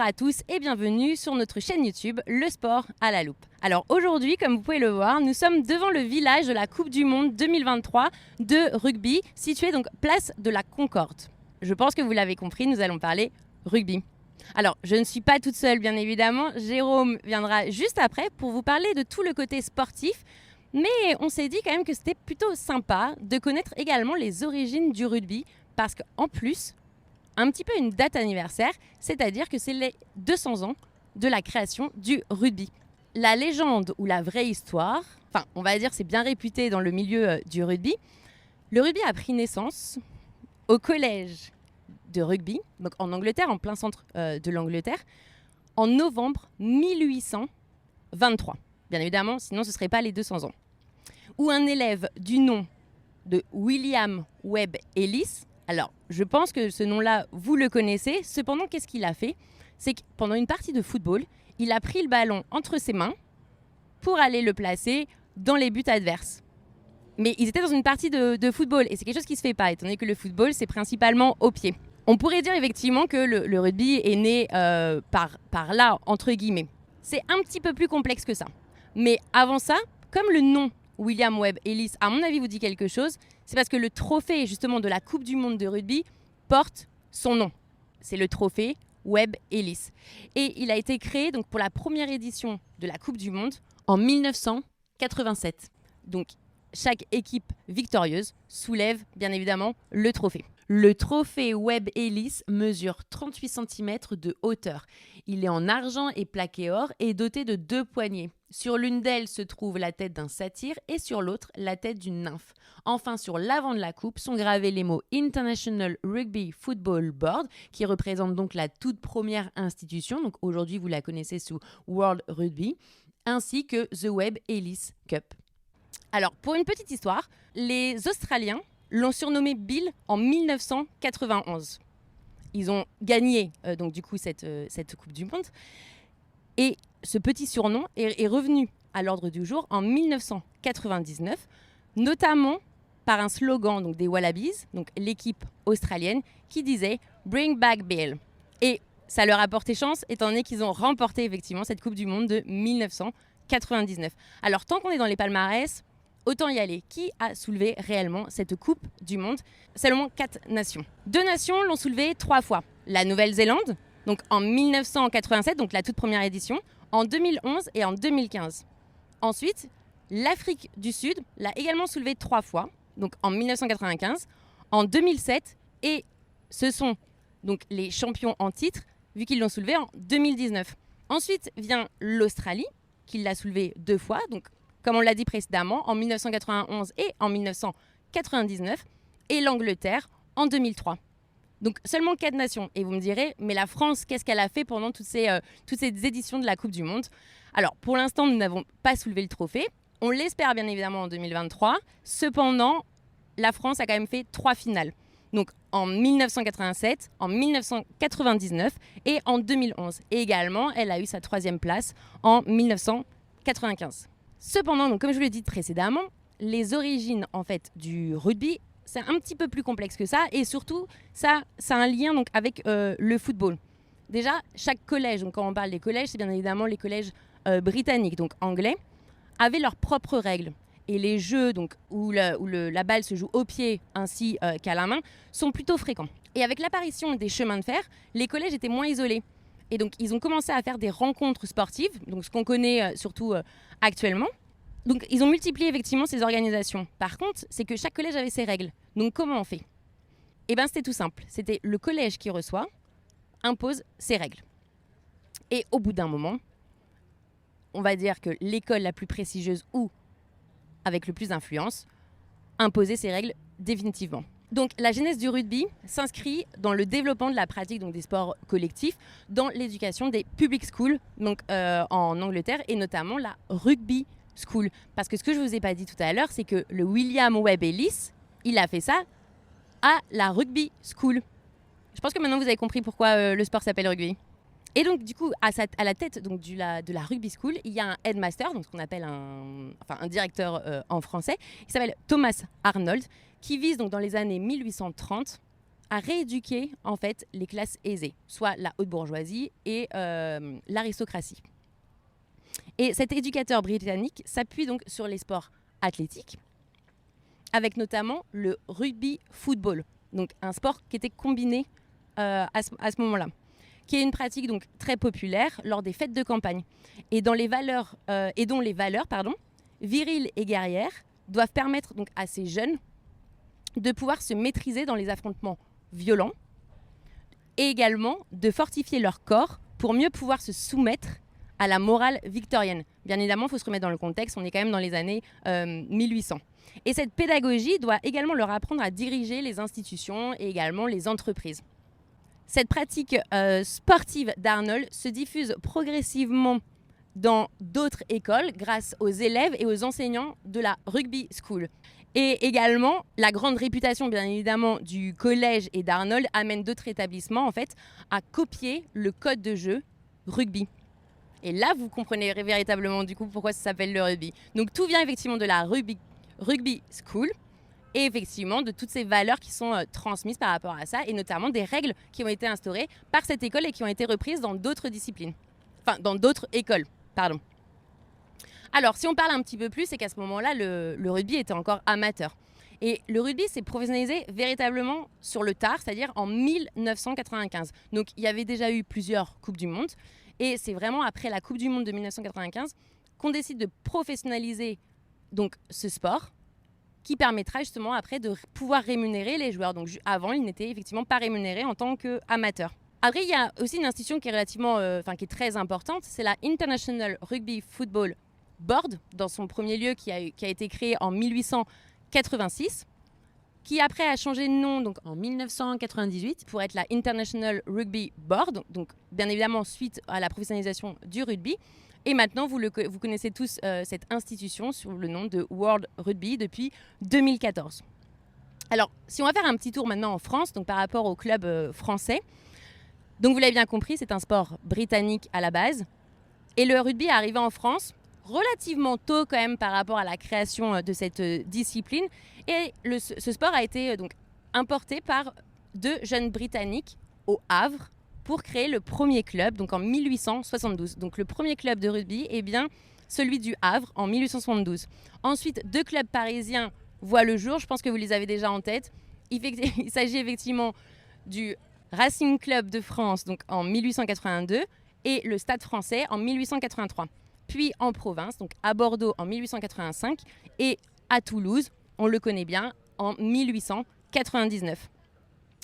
à tous et bienvenue sur notre chaîne YouTube Le Sport à la Loupe. Alors aujourd'hui, comme vous pouvez le voir, nous sommes devant le village de la Coupe du Monde 2023 de rugby, situé donc place de la Concorde. Je pense que vous l'avez compris, nous allons parler rugby. Alors, je ne suis pas toute seule bien évidemment, Jérôme viendra juste après pour vous parler de tout le côté sportif, mais on s'est dit quand même que c'était plutôt sympa de connaître également les origines du rugby, parce qu'en plus, un petit peu une date anniversaire, c'est-à-dire que c'est les 200 ans de la création du rugby. La légende ou la vraie histoire, enfin on va dire c'est bien réputé dans le milieu du rugby, le rugby a pris naissance au collège de rugby, donc en Angleterre, en plein centre de l'Angleterre, en novembre 1823. Bien évidemment, sinon ce ne serait pas les 200 ans. Où un élève du nom de William Webb Ellis, alors je pense que ce nom-là, vous le connaissez, cependant qu'est-ce qu'il a fait? C'est que pendant une partie de football, il a pris le ballon entre ses mains pour aller le placer dans les buts adverses. Mais ils étaient dans une partie de football et c'est quelque chose qui ne se fait pas, étant donné que le football, c'est principalement au pied. On pourrait dire effectivement que le rugby est né par là, entre guillemets. C'est un petit peu plus complexe que ça. Mais avant ça, comme le nom William Webb Ellis, à mon avis, vous dit quelque chose, c'est parce que le trophée justement de la Coupe du Monde de rugby porte son nom. C'est le trophée Webb Ellis. Et il a été créé donc, pour la première édition de la Coupe du Monde en 1987. Donc, chaque équipe victorieuse soulève bien évidemment le trophée. Le trophée Webb Ellis mesure 38 cm de hauteur. Il est en argent et plaqué or et doté de 2 poignées. Sur l'une d'elles se trouve la tête d'un satyre et sur l'autre la tête d'une nymphe. Enfin, sur l'avant de la coupe sont gravés les mots International Rugby Football Board, qui représente donc la toute première institution. Donc aujourd'hui, vous la connaissez sous World Rugby, ainsi que The Webb Ellis Cup. Alors, pour une petite histoire, les Australiens l'ont surnommé Bill en 1991. Ils ont gagné donc du coup cette Coupe du Monde. Et ce petit surnom est revenu à l'ordre du jour en 1999, notamment par un slogan donc, des Wallabies, donc l'équipe australienne, qui disait « Bring back Bill ». Et ça leur a porté chance, étant donné qu'ils ont remporté effectivement cette Coupe du Monde de 1999. Alors, tant qu'on est dans les palmarès, autant y aller. Qui a soulevé réellement cette Coupe du Monde? Seulement 4 nations. 2 nations l'ont soulevée 3 fois. La Nouvelle-Zélande, donc en 1987, donc la toute première édition, en 2011 et en 2015. Ensuite, l'Afrique du Sud l'a également soulevée 3 fois, donc en 1995, en 2007, et ce sont donc les champions en titre, vu qu'ils l'ont soulevé en 2019. Ensuite vient l'Australie, qui l'a soulevée 2 fois, donc comme on l'a dit précédemment, en 1991 et en 1999, et l'Angleterre en 2003. Donc seulement 4 nations. Et vous me direz, mais la France, qu'est-ce qu'elle a fait pendant toutes ces éditions de la Coupe du Monde? Alors pour l'instant, nous n'avons pas soulevé le trophée. On l'espère bien évidemment en 2023. Cependant, la France a quand même fait 3 finales. Donc en 1987, en 1999 et en 2011. Et également, elle a eu sa 3e place en 1995. Cependant, donc, comme je vous l'ai dit précédemment, les origines en fait, du rugby, c'est un petit peu plus complexe que ça. Et surtout, ça a un lien donc, avec le football. Déjà, chaque collège, donc, quand on parle des collèges, c'est bien évidemment les collèges britanniques, donc anglais, avaient leurs propres règles. Et les jeux donc, où la balle se joue au pied ainsi qu'à la main sont plutôt fréquents. Et avec l'apparition des chemins de fer, les collèges étaient moins isolés. Et donc, ils ont commencé à faire des rencontres sportives, donc ce qu'on connaît surtout actuellement. Donc, ils ont multiplié effectivement ces organisations. Par contre, c'est que chaque collège avait ses règles. Donc, comment on fait? Eh bien, c'était tout simple. C'était le collège qui reçoit, impose ses règles. Et au bout d'un moment, on va dire que l'école la plus prestigieuse ou avec le plus d'influence imposait ses règles définitivement. Donc la genèse du rugby s'inscrit dans le développement de la pratique donc, des sports collectifs dans l'éducation des public schools donc, en Angleterre et notamment la rugby school. Parce que ce que je ne vous ai pas dit tout à l'heure, c'est que le William Webb Ellis, il a fait ça à la rugby school. Je pense que maintenant vous avez compris pourquoi le sport s'appelle rugby. Et donc du coup, à la tête donc, de la rugby school, il y a un headmaster, donc ce qu'on appelle un directeur en français, qui s'appelle Thomas Arnold, qui vise donc dans les années 1830 à rééduquer en fait les classes aisées, soit la haute bourgeoisie et l'aristocratie. Et cet éducateur britannique s'appuie donc sur les sports athlétiques, avec notamment le rugby football, donc un sport qui était combiné à ce moment-là, qui est une pratique donc très populaire lors des fêtes de campagne et dont les valeurs viriles et guerrières doivent permettre donc à ces jeunes de pouvoir se maîtriser dans les affrontements violents et également de fortifier leur corps pour mieux pouvoir se soumettre à la morale victorienne. Bien évidemment, il faut se remettre dans le contexte, on est quand même dans les années 1800. Et cette pédagogie doit également leur apprendre à diriger les institutions et également les entreprises. Cette pratique sportive d'Arnold se diffuse progressivement dans d'autres écoles grâce aux élèves et aux enseignants de la Rugby School. Et également, la grande réputation, bien évidemment, du collège et d'Arnold amène d'autres établissements, en fait, à copier le code de jeu rugby. Et là, vous comprenez véritablement, du coup, pourquoi ça s'appelle le rugby. Donc, tout vient effectivement de la Rugby School et effectivement de toutes ces valeurs qui sont transmises par rapport à ça et notamment des règles qui ont été instaurées par cette école et qui ont été reprises dans d'autres disciplines. Enfin, dans d'autres écoles, pardon. Alors, si on parle un petit peu plus, c'est qu'à ce moment-là, le rugby était encore amateur. Et le rugby s'est professionnalisé véritablement sur le tard, c'est-à-dire en 1995. Donc, il y avait déjà eu plusieurs Coupes du Monde. Et c'est vraiment après la Coupe du Monde de 1995 qu'on décide de professionnaliser donc, ce sport qui permettra justement après de pouvoir rémunérer les joueurs. Donc, avant, ils n'étaient effectivement pas rémunérés en tant qu'amateurs. Après, il y a aussi une institution qui est relativement, qui est très importante, c'est la International Rugby Football Board, dans son premier lieu qui a été créé en 1886, qui après a changé de nom donc en 1998 pour être la International Rugby Board, donc bien évidemment suite à la professionnalisation du rugby. Et maintenant, vous connaissez tous cette institution sous le nom de World Rugby depuis 2014. Alors, si on va faire un petit tour maintenant en France, donc par rapport au club français, donc vous l'avez bien compris, c'est un sport britannique à la base. Et le rugby est arrivé en France relativement tôt quand même par rapport à la création de cette discipline. Et ce sport a été donc importé par deux jeunes Britanniques au Havre pour créer le premier club, donc en 1872. Donc le premier club de rugby est bien celui du Havre en 1872. Ensuite, deux clubs parisiens voient le jour, je pense que vous les avez déjà en tête. Il s'agit effectivement du Racing Club de France donc en 1882 et le Stade français en 1883. Puis en province, donc à Bordeaux en 1885 et à Toulouse, on le connaît bien, en 1899.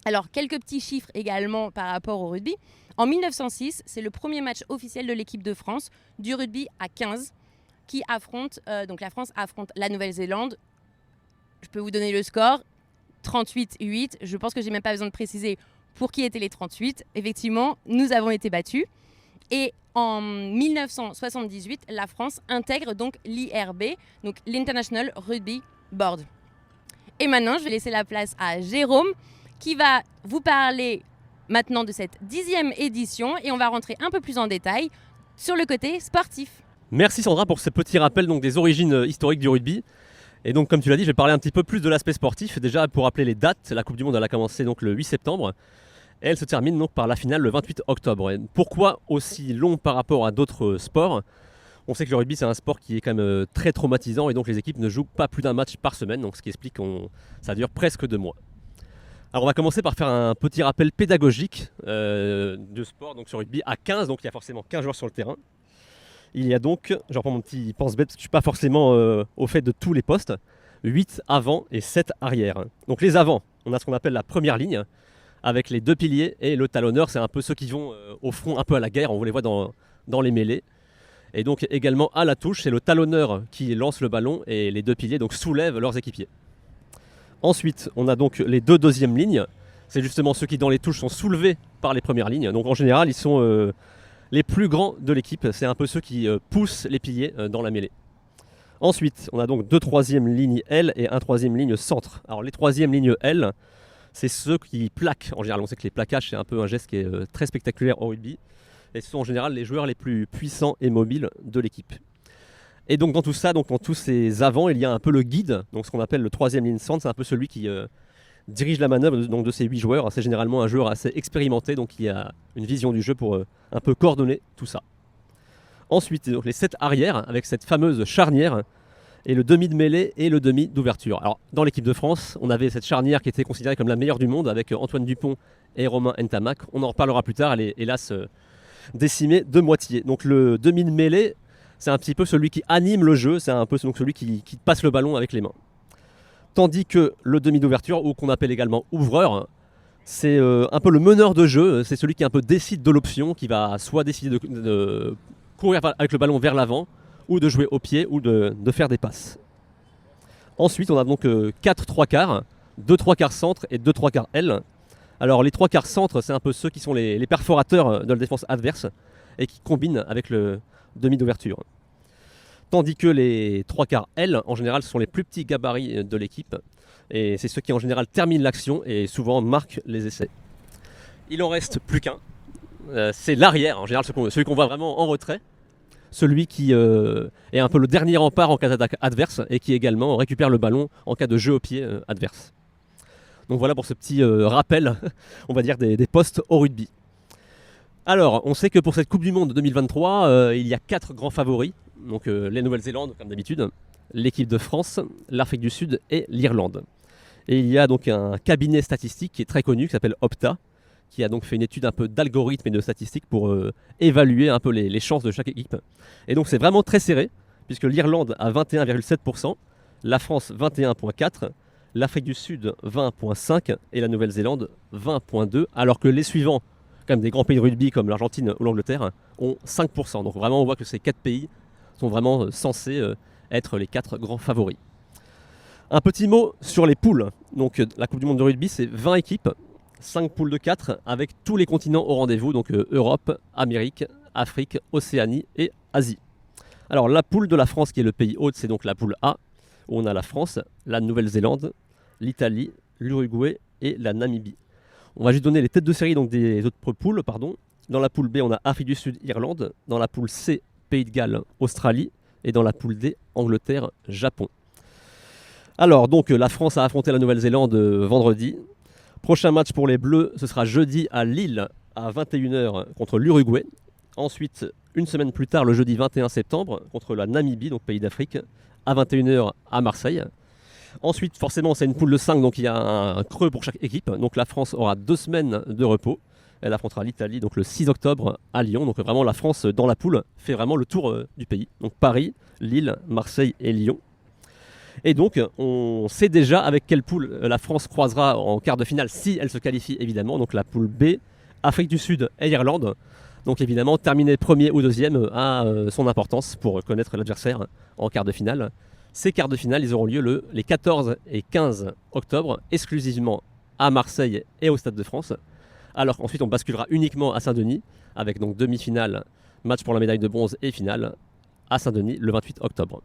Alors, quelques petits chiffres également par rapport au rugby. En 1906, c'est le premier match officiel de l'équipe de France du rugby à 15 qui affronte, donc la France affronte la Nouvelle-Zélande. Je peux vous donner le score, 38-8. Je pense que je n'ai même pas besoin de préciser pour qui étaient les 38. Effectivement, nous avons été battus. Et en 1978, la France intègre donc l'IRB, donc l'International Rugby Board. Et maintenant, je vais laisser la place à Jérôme qui va vous parler maintenant de cette 10e édition et on va rentrer un peu plus en détail sur le côté sportif. Merci Sandra pour ce petit rappel donc, des origines historiques du rugby. Et donc comme tu l'as dit, je vais parler un petit peu plus de l'aspect sportif. Déjà pour rappeler les dates, la Coupe du Monde elle a commencé donc, le 8 septembre. Et elle se termine donc par la finale le 28 octobre. Et pourquoi aussi long par rapport à d'autres sports ? On sait que le rugby c'est un sport qui est quand même très traumatisant et donc les équipes ne jouent pas plus d'un match par semaine, donc ce qui explique que ça dure presque 2 mois. Alors on va commencer par faire un petit rappel pédagogique de sport donc sur rugby à 15, donc il y a forcément 15 joueurs sur le terrain. Il y a donc, je reprends mon petit pense-bête parce que je ne suis pas forcément au fait de tous les postes, 8 avant et 7 arrière. Donc les avants, on a ce qu'on appelle la première ligne, avec les 2 piliers et le talonneur, c'est un peu ceux qui vont au front, un peu à la guerre, on les voit dans les mêlées. Et donc également à la touche, c'est le talonneur qui lance le ballon et les 2 piliers donc soulèvent leurs équipiers. Ensuite, on a donc les 2 deuxièmes lignes, c'est justement ceux qui dans les touches sont soulevés par les premières lignes. Donc en général, ils sont les plus grands de l'équipe, c'est un peu ceux qui poussent les piliers dans la mêlée. Ensuite, on a donc 2 troisièmes lignes L et 1 troisième ligne centre. Alors les 3e lignes L, c'est ceux qui plaquent. En général, on sait que les plaquages, c'est un peu un geste qui est très spectaculaire au rugby. Et ce sont en général les joueurs les plus puissants et mobiles de l'équipe. Et donc dans tout ça, donc dans tous ces avants, il y a un peu le guide, donc ce qu'on appelle le 3e ligne centre, c'est un peu celui qui dirige la manœuvre donc, de ces 8 joueurs. C'est généralement un joueur assez expérimenté, donc qui a une vision du jeu pour un peu coordonner tout ça. Ensuite, donc, les 7 arrières, avec cette fameuse charnière, et le demi de mêlée et le demi d'ouverture. Alors, dans l'équipe de France, on avait cette charnière qui était considérée comme la meilleure du monde, avec Antoine Dupont et Romain Ntamak. On en reparlera plus tard, elle est hélas décimée de moitié. Donc le demi de mêlée, c'est un petit peu celui qui anime le jeu, c'est un peu donc celui qui passe le ballon avec les mains. Tandis que le demi d'ouverture, ou qu'on appelle également ouvreur, c'est un peu le meneur de jeu, c'est celui qui un peu décide de l'option, qui va soit décider de courir avec le ballon vers l'avant, ou de jouer au pied, ou de faire des passes. Ensuite, on a donc 4 3/4, 2 3/4 centre et 2 3/4 aile. Alors les 3/4 centre, c'est un peu ceux qui sont les perforateurs de la défense adverse et qui combinent avec le demi d'ouverture. Tandis que les 3/4 aile, en général, ce sont les plus petits gabarits de l'équipe. Et c'est ceux qui, en général, terminent l'action et souvent marquent les essais. Il en reste plus qu'un. C'est l'arrière, en général, celui qu'on voit vraiment en retrait. Celui qui est un peu le dernier rempart en cas d'attaque adverse et qui également récupère le ballon en cas de jeu au pied adverse. Donc voilà pour ce petit rappel, on va dire, des postes au rugby. Alors, on sait que pour cette Coupe du Monde 2023, il y a 4 grands favoris. Donc les Nouvelle-Zélande, comme d'habitude, l'équipe de France, l'Afrique du Sud et l'Irlande. Et il y a donc un cabinet statistique qui est très connu, qui s'appelle Opta, qui a donc fait une étude un peu d'algorithme et de statistiques pour évaluer un peu les chances de chaque équipe. Et donc c'est vraiment très serré, puisque l'Irlande a 21,7%, la France 21,4%, l'Afrique du Sud 20,5% et la Nouvelle-Zélande 20,2%, alors que les suivants, comme des grands pays de rugby comme l'Argentine ou l'Angleterre, ont 5%. Donc vraiment on voit que ces 4 pays sont vraiment censés être les 4 grands favoris. Un petit mot sur les poules. Donc la Coupe du Monde de rugby, c'est 20 équipes, 5 poules de 4 avec tous les continents au rendez-vous, donc Europe, Amérique, Afrique, Océanie et Asie. Alors la poule de la France qui est le pays hôte, c'est donc la poule A, où on a la France, la Nouvelle-Zélande, l'Italie, l'Uruguay et la Namibie. On va juste donner les têtes de série donc des autres poules. Dans la poule B, on a Afrique du Sud, Irlande. Dans la poule C, Pays de Galles, Australie. Et dans la poule D, Angleterre, Japon. Alors donc la France a affronté la Nouvelle-Zélande vendredi. Prochain match pour les Bleus, ce sera jeudi à Lille à 21h contre l'Uruguay. Ensuite, une semaine plus tard, le jeudi 21 septembre, contre la Namibie, donc pays d'Afrique, à 21h à Marseille. Ensuite, forcément, c'est une poule de 5, donc il y a un creux pour chaque équipe. Donc la France aura 2 semaines de repos. Elle affrontera l'Italie donc le 6 octobre à Lyon. Donc vraiment, la France, dans la poule, fait vraiment le tour du pays. Donc Paris, Lille, Marseille et Lyon. Et donc, on sait déjà avec quelle poule la France croisera en quart de finale, si elle se qualifie évidemment. Donc la poule B, Afrique du Sud et Irlande. Donc évidemment, terminer premier ou deuxième a son importance pour connaître l'adversaire en quart de finale. Ces quarts de finale, ils auront lieu les 14 et 15 octobre, exclusivement à Marseille et au Stade de France. Alors qu'ensuite, on basculera uniquement à Saint-Denis, avec donc demi-finale, match pour la médaille de bronze et finale à Saint-Denis le 28 octobre.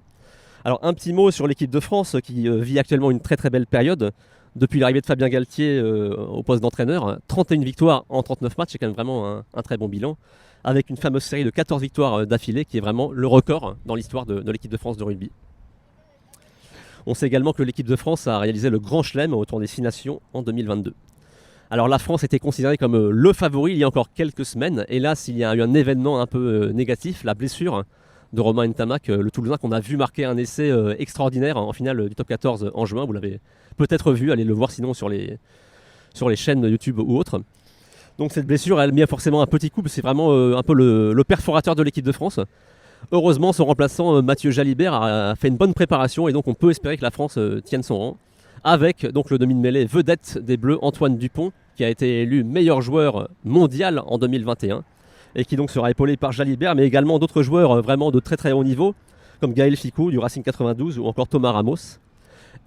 Alors un petit mot sur l'équipe de France qui vit actuellement une très très belle période. Depuis l'arrivée de Fabien Galtier au poste d'entraîneur, 31 victoires en 39 matchs, c'est quand même vraiment un très bon bilan, avec une fameuse série de 14 victoires d'affilée qui est vraiment le record dans l'histoire de l'équipe de France de rugby. On sait également que l'équipe de France a réalisé le Grand Chelem au Tour des 6 Nations en 2022. Alors la France était considérée comme le favori il y a encore quelques semaines. Hélas, il y a eu un événement un peu négatif, la blessure de Romain Ntamak, le Toulousain, qu'on a vu marquer un essai extraordinaire en finale du top 14 en juin. Vous l'avez peut-être vu, allez le voir sinon sur les chaînes YouTube ou autres. Donc cette blessure, elle met forcément un petit coup, c'est vraiment un peu le perforateur de l'équipe de France. Heureusement, son remplaçant Mathieu Jalibert a fait une bonne préparation et donc on peut espérer que la France tienne son rang. Avec donc le demi de mêlée vedette des Bleus, Antoine Dupont, qui a été élu meilleur joueur mondial en 2021 et qui donc sera épaulé par Jalibert, mais également d'autres joueurs vraiment de très très haut niveau, comme Gaël Ficou du Racing 92 ou encore Thomas Ramos.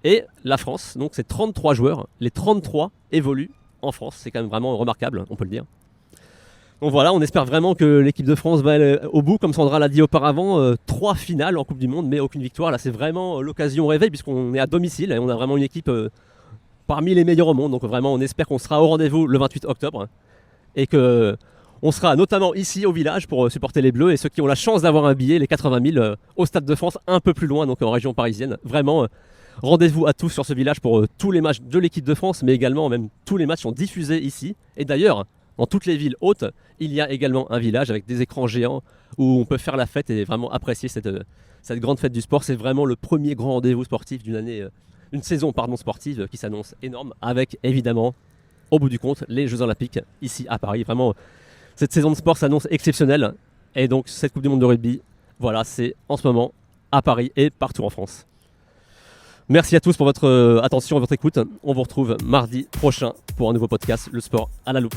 Et la France, donc c'est 33 joueurs, les 33 évoluent en France, c'est quand même vraiment remarquable, on peut le dire. Donc voilà, on espère vraiment que l'équipe de France va aller au bout, comme Sandra l'a dit auparavant, 3 finales en Coupe du Monde, mais aucune victoire. Là, c'est vraiment l'occasion au réveil, puisqu'on est à domicile et on a vraiment une équipe parmi les meilleurs au monde. Donc vraiment, on espère qu'on sera au rendez-vous le 28 octobre et qu'on sera notamment ici au village pour supporter les Bleus et ceux qui ont la chance d'avoir un billet, les 80 000, au Stade de France, un peu plus loin, donc en région parisienne. Vraiment, Rendez-vous à tous sur ce village pour tous les matchs de l'équipe de France, mais également même tous les matchs sont diffusés ici. Et d'ailleurs, dans toutes les villes hautes, il y a également un village avec des écrans géants où on peut faire la fête et vraiment apprécier cette grande fête du sport. C'est vraiment le premier grand rendez-vous sportif d'une année, une saison sportive qui s'annonce énorme, avec évidemment, au bout du compte, les Jeux Olympiques ici à Paris. Vraiment, cette saison de sport s'annonce exceptionnelle. Et donc cette Coupe du Monde de rugby, voilà, c'est en ce moment à Paris et partout en France. Merci à tous pour votre attention et votre écoute. On vous retrouve mardi prochain pour un nouveau podcast, Le Sport à la Loupe.